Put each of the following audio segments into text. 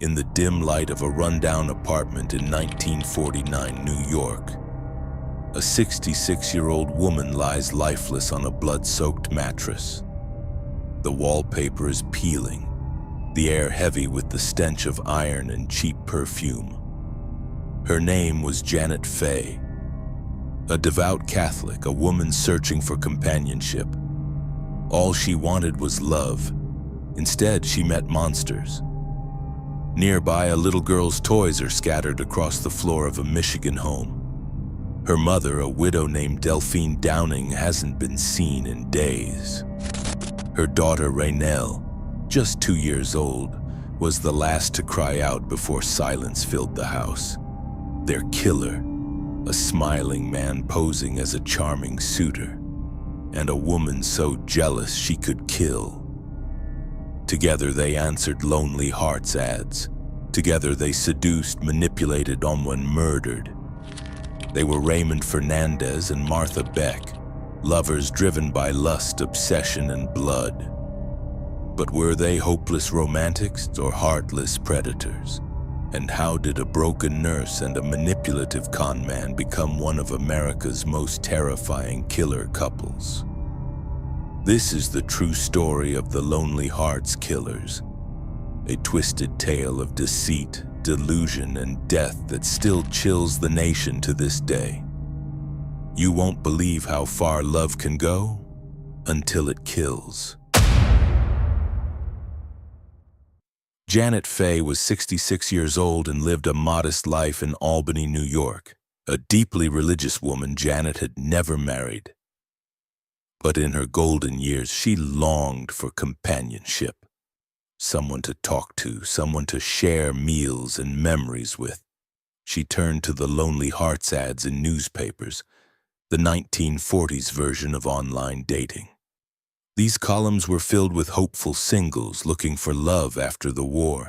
in the dim light of a rundown apartment in 1949 New York. A 66-year-old woman lies lifeless on a blood-soaked mattress. The wallpaper is peeling, the air heavy with the stench of iron and cheap perfume. Her name was Janet Fay. A devout Catholic, a woman searching for companionship. All she wanted was love. Instead, she met monsters. Nearby, a little girl's toys are scattered across the floor of a Michigan home. Her mother, a widow named Delphine Downing, hasn't been seen in days. Her daughter, Raynell, just 2 years old, was the last to cry out before silence filled the house. Their killer, a smiling man posing as a charming suitor, and a woman so jealous she could kill. Together they answered Lonely Hearts ads. Together they seduced, manipulated, and murdered. They were Raymond Fernandez and Martha Beck, lovers driven by lust, obsession, and blood. But were they hopeless romantics or heartless predators? And how did a broken nurse and a manipulative con man become one of America's most terrifying killer couples? This is the true story of the Lonely Hearts Killers, a twisted tale of deceit, delusion, and death that still chills the nation to this day. You won't believe how far love can go until it kills. Janet Fay was 66 years old and lived a modest life in Albany, New York. A deeply religious woman, Janet had never married. But in her golden years, she longed for companionship. Someone to talk to, someone to share meals and memories with. She turned to the Lonely Hearts ads in newspapers, the 1940s version of online dating. These columns were filled with hopeful singles looking for love after the war.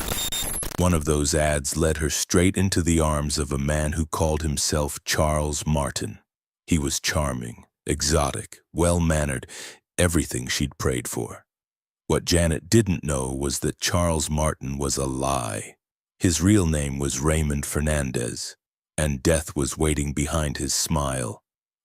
One of those ads led her straight into the arms of a man who called himself Charles Martin. He was charming, exotic, well-mannered, everything she'd prayed for. What Janet didn't know was that Charles Martin was a lie. His real name was Raymond Fernandez, and death was waiting behind his smile.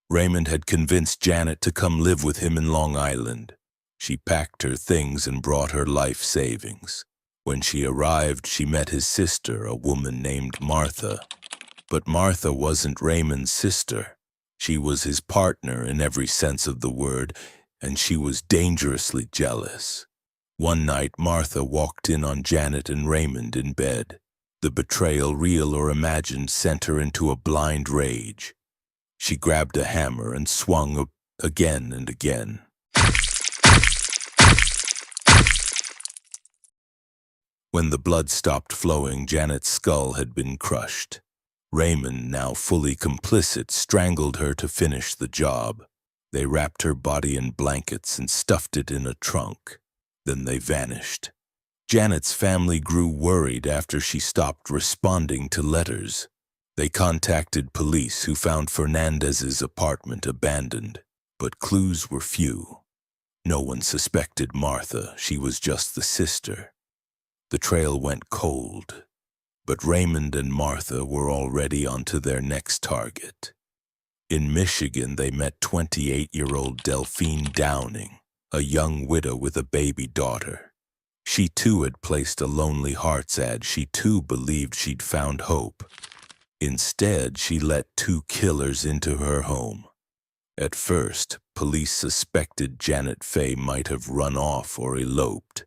Raymond had convinced Janet to come live with him in Long Island. She packed her things and brought her life savings. When she arrived, she met his sister, a woman named Martha. But Martha wasn't Raymond's sister. She was his partner in every sense of the word, and she was dangerously jealous. One night, Martha walked in on Janet and Raymond in bed. The betrayal, real or imagined, sent her into a blind rage. She grabbed a hammer and swung again and again. When the blood stopped flowing, Janet's skull had been crushed. Raymond, now fully complicit, strangled her to finish the job. They wrapped her body in blankets and stuffed it in a trunk. Then they vanished. Janet's family grew worried after she stopped responding to letters. They contacted police, who found Fernandez's apartment abandoned, but clues were few. No one suspected Martha. She was just the sister. The trail went cold, but Raymond and Martha were already onto their next target. In Michigan, they met 28-year-old Delphine Downing, a young widow with a baby daughter. She too had placed a Lonely Hearts ad. She too believed she'd found hope. Instead, she let two killers into her home. At first, police suspected Janet Fay might have run off or eloped.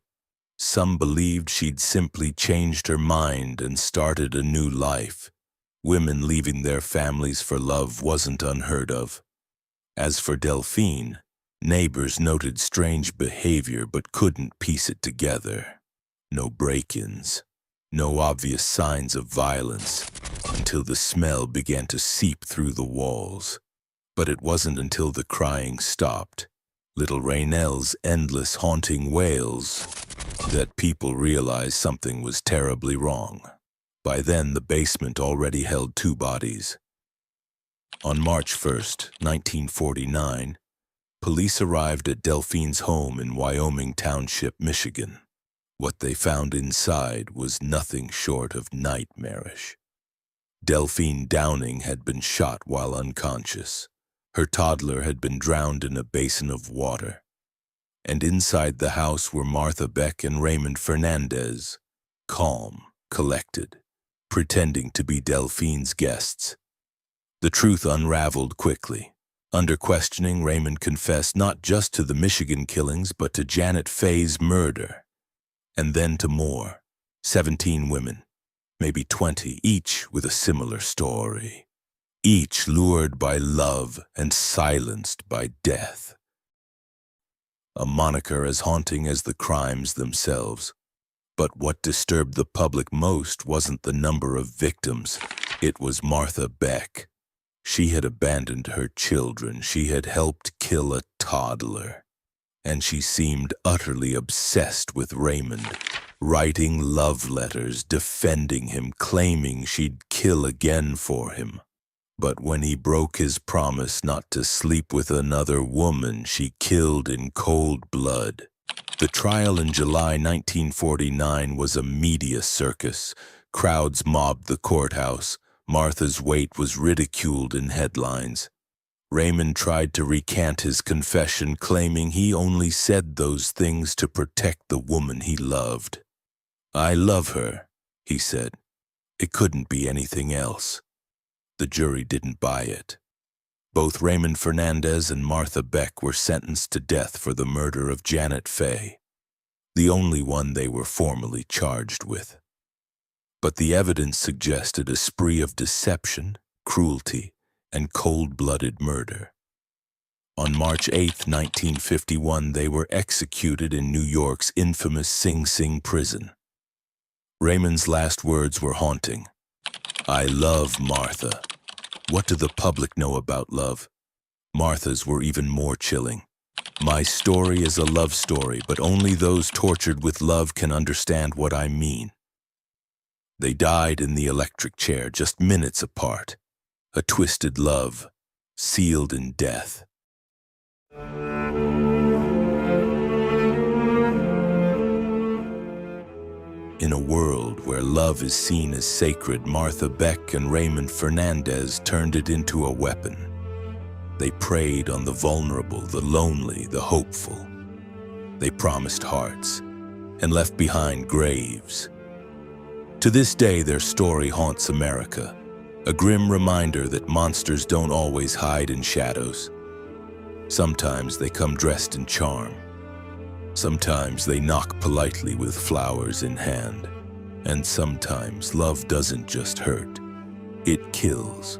Some believed she'd simply changed her mind and started a new life. Women leaving their families for love wasn't unheard of. As for Delphine, neighbors noted strange behavior but couldn't piece it together. No break-ins, no obvious signs of violence, until the smell began to seep through the walls. But it wasn't until the crying stopped, little Raynell's endless haunting wails, that people realized something was terribly wrong. By then, the basement already held two bodies. On March 1st, 1949, police arrived at Delphine's home in Wyoming Township, Michigan. What they found inside was nothing short of nightmarish. Delphine Downing had been shot while unconscious. Her toddler had been drowned in a basin of water. And inside the house were Martha Beck and Raymond Fernandez, calm, collected, pretending to be Delphine's guests. The truth unraveled quickly. Under questioning, Raymond confessed not just to the Michigan killings, but to Janet Fay's murder. And then to more, 17 women, maybe 20, each with a similar story. Each lured by love and silenced by death. A moniker as haunting as the crimes themselves. But what disturbed the public most wasn't the number of victims. It was Martha Beck. She had abandoned her children. She had helped kill a toddler. And she seemed utterly obsessed with Raymond, writing love letters, defending him, claiming she'd kill again for him. But when he broke his promise not to sleep with another woman, she killed in cold blood. The trial in July 1949 was a media circus. Crowds mobbed the courthouse. Martha's weight was ridiculed in headlines. Raymond tried to recant his confession, claiming he only said those things to protect the woman he loved. "I love her," he said. "It couldn't be anything else." The jury didn't buy it. Both Raymond Fernandez and Martha Beck were sentenced to death for the murder of Janet Fay, the only one they were formally charged with. But the evidence suggested a spree of deception, cruelty, and cold-blooded murder. On March 8, 1951, they were executed in New York's infamous Sing Sing prison. Raymond's last words were haunting. "I love Martha." What do the public know about love? Martha's were even more chilling. "My story is a love story, but only those tortured with love can understand what I mean." They died in the electric chair just minutes apart. A twisted love, sealed in death. In a world where love is seen as sacred, Martha Beck and Raymond Fernandez turned it into a weapon. They preyed on the vulnerable, the lonely, the hopeful. They promised hearts and left behind graves. To this day, their story haunts America, a grim reminder that monsters don't always hide in shadows. Sometimes they come dressed in charm. Sometimes they knock politely with flowers in hand. And sometimes love doesn't just hurt, it kills.